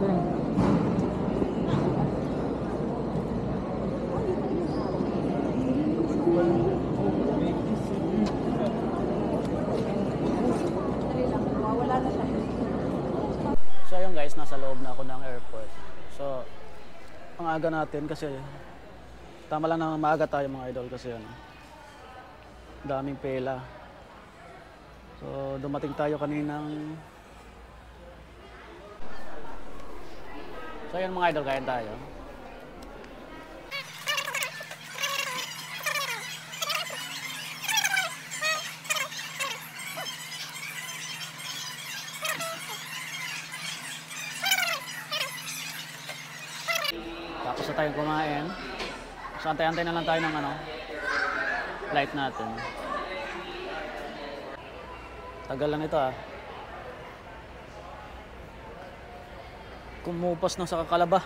So ayun guys, nasa loob na ako ng airport. So ang aga natin kasi tama lang na maaga tayo mga idol kasi ano, daming pela. So dumating tayo kaninang. So ayun mga idol, kain tayo. Tapos na tayong kumain. So antay-antay na lang tayo ng ano, flight natin. Tagal lang ito ah. Kumupas na sa kakalaba.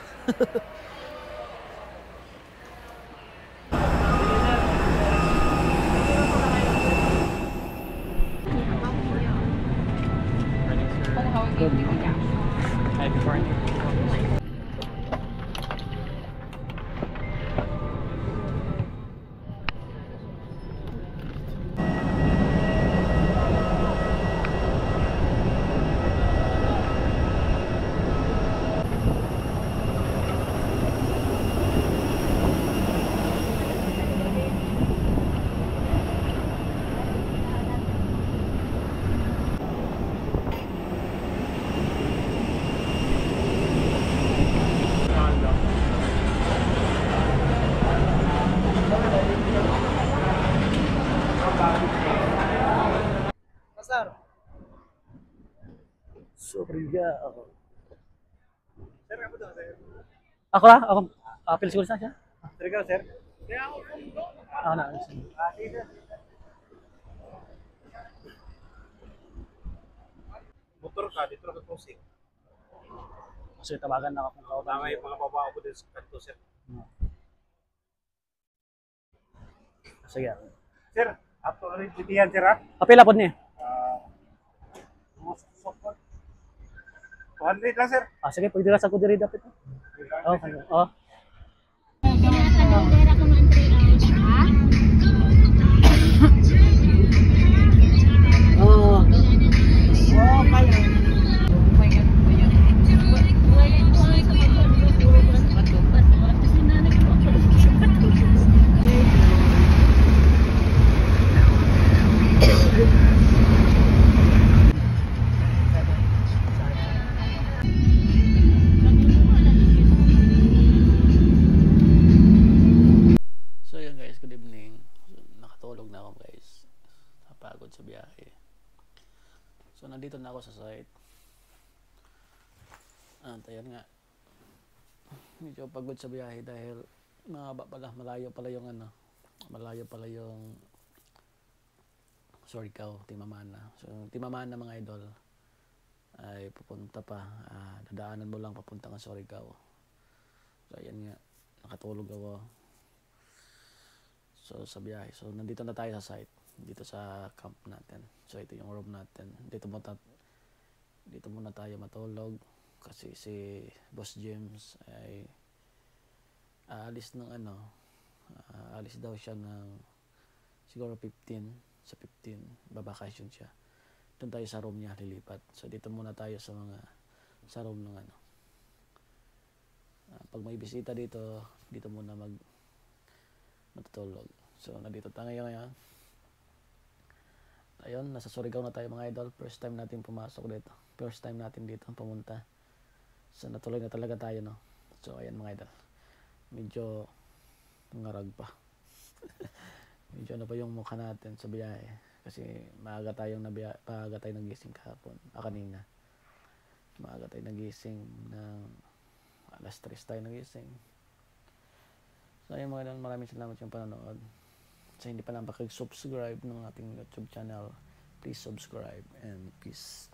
Sorry ako. Sir, ako daw, sir. Ako lang? Ako? Apil siguro siya? Sir, ikaw, sir. Kaya ako Ako na. sige. Motor ka, dito ka crossing. Kasi tawagan na ako kung kautan. Tama yung mga babaw ko din sa kanto, sir. Sige. Sir, ato rin titihan, sir, ha? Apil po niya. 200 lang, sir. Sige, pwede lang sa ko diri dapat. Okay. Oh. Kaya ko man 3 hours, ha? Oh. Oh, kaya. So yun guys, good evening. So, nakatulog na ako guys. Napagod sa biyahe. So nandito na ako sa site. Ayan nga. Medyo pagod sa biyahe dahil mahaba pala, malayo pala yung ano. Malayo pala yung Surigao, Timamana. So Timamana mga idol ay pupunta pa. Dadaanan mo lang papunta ng Surigao. So ayan nga, nakatulog ako. So sa biyahe. So nandito na tayo sa site. Dito sa camp natin. So ito yung room natin. Dito muna tayo matulog. Kasi si Boss James ay aalis ng ano. Aalis daw siya ng siguro 15. Sa 15. Babakasyon siya. Doon tayo sa room niya lilipat. So dito muna tayo sa room ng ano. Pag may bisita dito muna matutulog. So, nandito tayo ngayon. Ayun, nasa Surigao na tayo mga idol. First time natin pumasok dito. First time natin dito pumunta. So, natuloy na talaga tayo, no? So, ayan mga idol. Medyo ngarag pa. Medyo ano pa yung mukha natin sa biyahe. Kasi maaga tayong nagising kahapon. Kanina. Maaga tayong nagising ng alas 3 tayo nagising. So ayun mga idol, maraming salamat yung panonood. Sa hindi pa lang subscribe ng ating YouTube channel, please subscribe and peace.